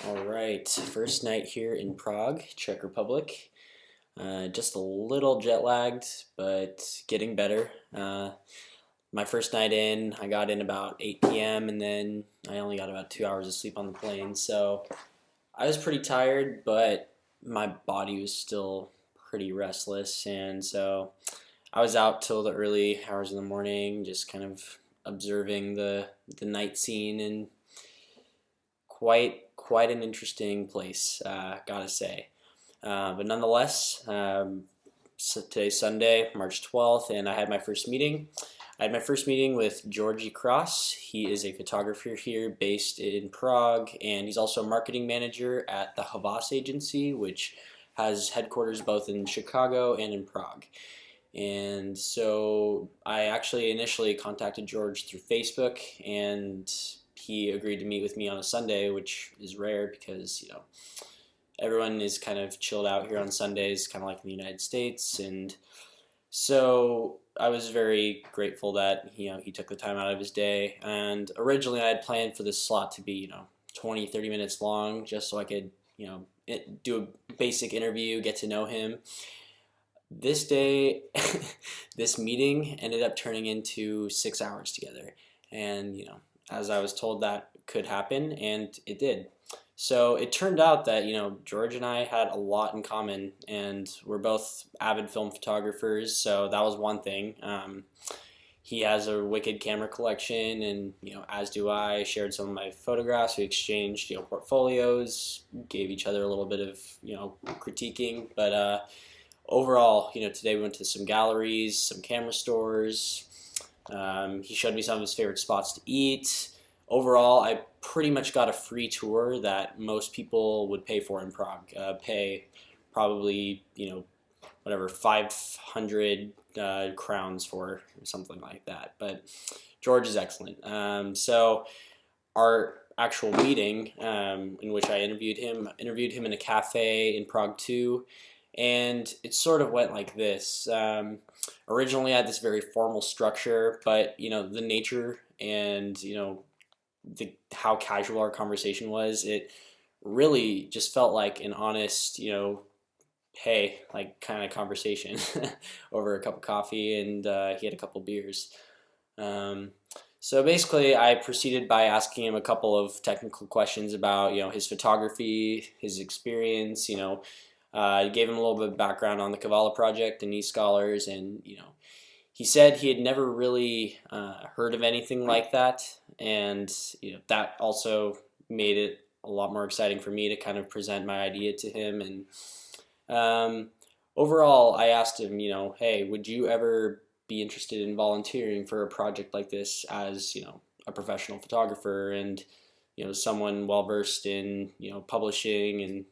All right, first night here in Prague, Czech Republic. Just a little jet lagged, but getting better. My first night in, I got in about 8 p.m. and then I only got about 2 hours of sleep on the plane. So I was pretty tired, but my body was still pretty restless. And so I was out till the early hours of the morning, just kind of observing the night scene and quite an interesting place, gotta say. But nonetheless, so today's Sunday, March 12th, and I had my first meeting. I had my first meeting with Georgi Cross. He is a photographer here based in Prague, and he's also a marketing manager at the Havas agency, which has headquarters both in Chicago and in Prague. And so I actually initially contacted George through Facebook, and he agreed to meet with me on a Sunday, which is rare because everyone is kind of chilled out here on Sundays, kind of like in the United States. And so I was very grateful that he took the time out of his day. And originally I had planned for this slot to be 20-30 minutes long, just so I could do a basic interview, get to know him. This day, this meeting ended up turning into 6 hours together, and as I was told that could happen, and it did. So it turned out that George and I had a lot in common, and we're both avid film photographers. So that was one thing. He has a wicked camera collection, and as do I. Shared some of my photographs. We exchanged portfolios, gave each other a little bit of critiquing, but overall, today we went to some galleries, some camera stores. He showed me some of his favorite spots to eat. Overall, I pretty much got a free tour that most people would pay for in Prague. Pay probably, whatever, 500 crowns for, or something like that. But George is excellent. So our actual meeting, in which I interviewed him in a cafe in Prague too. And it sort of went like this. Originally, I had this very formal structure, but the nature and how casual our conversation was, it really just felt like an honest, hey, like kind of conversation over a cup of coffee, and he had a couple beers. So basically, I proceeded by asking him a couple of technical questions about his photography, his experience, gave him a little bit of background on the Kavala project and e-scholars, and he said he had never really heard of anything like that, and that also made it a lot more exciting for me to kind of present my idea to him. And overall, I asked him, hey, would you ever be interested in volunteering for a project like this as a professional photographer and someone well versed in publishing and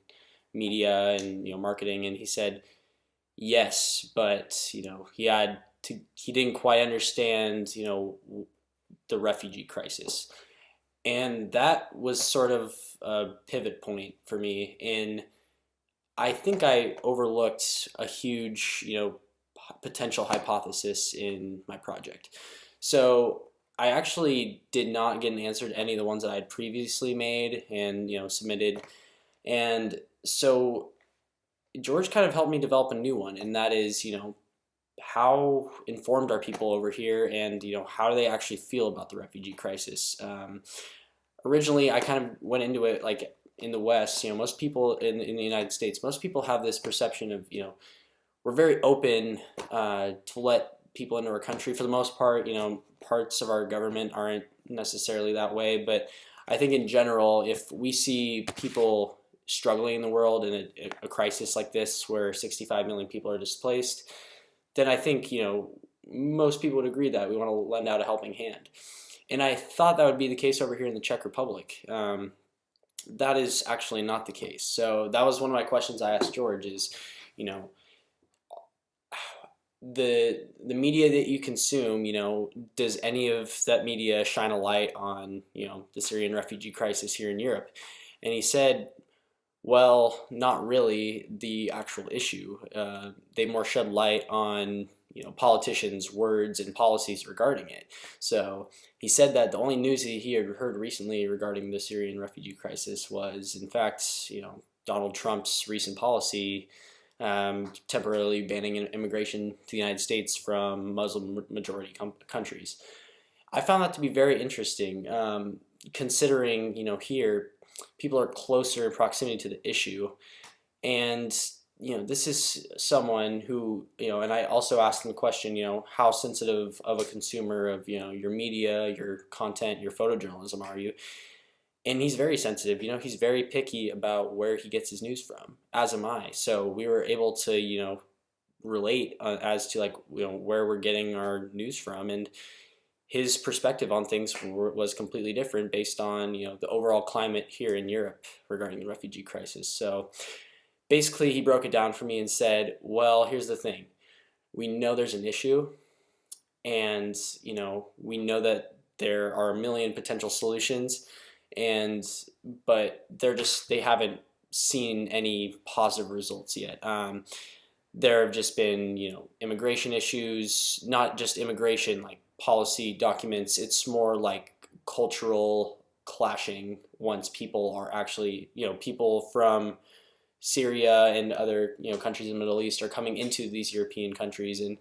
media and marketing? And he said yes, but he didn't quite understand the refugee crisis, and that was sort of a pivot point for me. And I think I overlooked a huge potential hypothesis in my project. So I actually did not get an answer to any of the ones that I had previously made and submitted. And so George kind of helped me develop a new one, and that is, how informed are people over here, and how do they actually feel about the refugee crisis? Originally, I kind of went into it like in the West. Most people in the United States, most people have this perception of we're very open to let people into our country for the most part. Parts of our government aren't necessarily that way, but I think in general, if we see people struggling in the world in a crisis like this where 65 million people are displaced, then I think most people would agree that we want to lend out a helping hand. And I thought that would be the case over here in the Czech Republic. That is actually not the case. So that was one of my questions I asked George is, the media that you consume, does any of that media shine a light on, the Syrian refugee crisis here in Europe? And he said, well, not really the actual issue. They more shed light on, politicians' words and policies regarding it. So he said that the only news he had heard recently regarding the Syrian refugee crisis was, in fact, Donald Trump's recent policy temporarily banning immigration to the United States from Muslim majority countries. I found that to be very interesting, considering here people are closer in proximity to the issue, and this is someone who, and I also asked him the question, how sensitive of a consumer of, your media, your content, your photojournalism are you? And he's very sensitive, he's very picky about where he gets his news from, as am I. So we were able to, relate as to where we're getting our news from, and his perspective on things was completely different based on, the overall climate here in Europe regarding the refugee crisis. So basically, he broke it down for me and said, well, here's the thing. We know there's an issue, and we know that there are a million potential solutions, but they haven't seen any positive results yet. There have just been immigration issues, not just immigration like policy documents. It's more like cultural clashing once people are actually people from Syria and other countries in the Middle East are coming into these European countries and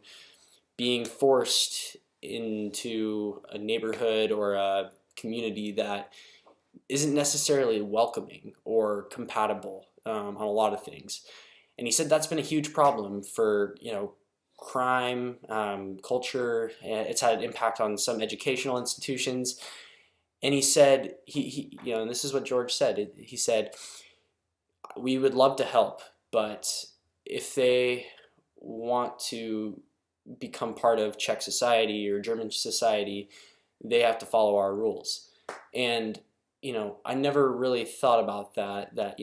being forced into a neighborhood or a community that isn't necessarily welcoming or compatible on a lot of things. And he said that's been a huge problem for crime, culture. It's had an impact on some educational institutions. And he said and this is what George said. He said, we would love to help, but if they want to become part of Czech society or German society, they have to follow our rules. And I never really thought about that that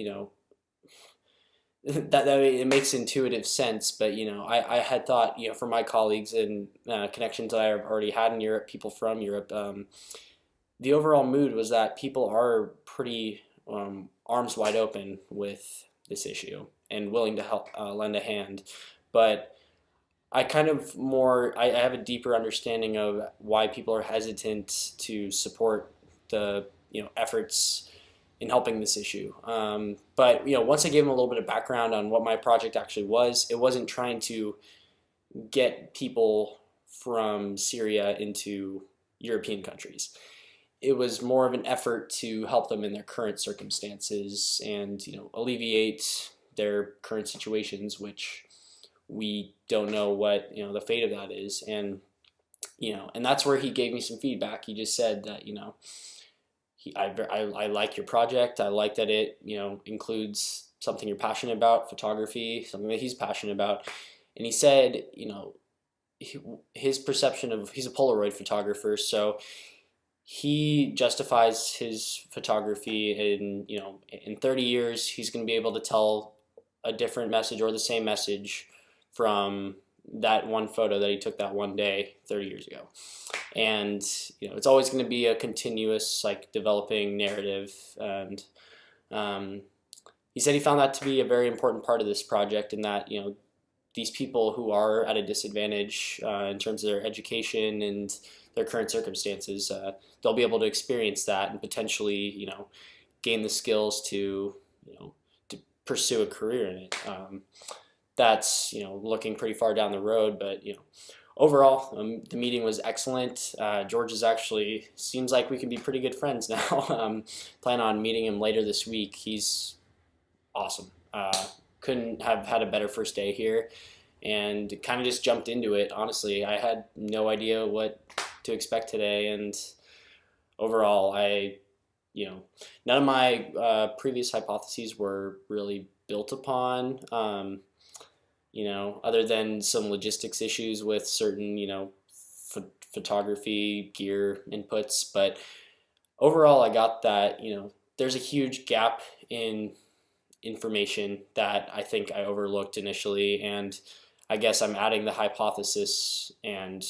it makes intuitive sense, but I had thought for my colleagues and connections that I already had in Europe, people from Europe, the overall mood was that people are pretty arms wide open with this issue and willing to help, lend a hand. But I have a deeper understanding of why people are hesitant to support the efforts in helping this issue. But once I gave them a little bit of background on what my project actually was, it wasn't trying to get people from Syria into European countries. It was more of an effort to help them in their current circumstances and alleviate their current situations, which we don't know what the fate of that is. And and that's where he gave me some feedback. He just said that I like your project. I like that it includes something you're passionate about, photography, something that he's passionate about. And he said his perception of, he's a Polaroid photographer, so he justifies his photography in 30 years he's going to be able to tell a different message or the same message from that one photo that he took that one day 30 years ago. And it's always going to be a continuous developing narrative. And he said he found that to be a very important part of this project, and that these people who are at a disadvantage in terms of their education and their current circumstances, they'll be able to experience that and potentially gain the skills to to pursue a career in it. That's looking pretty far down the road, but overall the meeting was excellent. George is actually, seems like we can be pretty good friends now. Plan on meeting him later this week. He's awesome. Couldn't have had a better first day here, and kind of just jumped into it. Honestly, I had no idea what to expect today, and overall none of my previous hypotheses were really built upon, other than some logistics issues with certain photography gear inputs. But overall, I got that there's a huge gap in information that I think I overlooked initially, and I guess I'm adding the hypothesis, and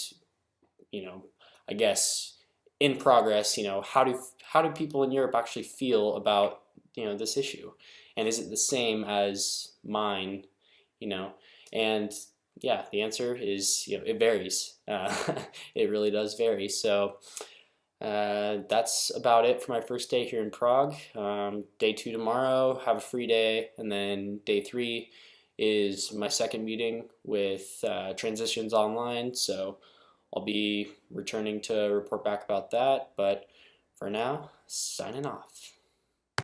I guess in progress, how do people in Europe actually feel about this issue, and is it the same as mine, and yeah, the answer is, it varies. It really does vary. So that's about it for my first day here in Prague. Day 2 tomorrow, have a free day, and then day 3 is my second meeting with Transitions Online. So I'll be returning to report back about that. But for now, signing off.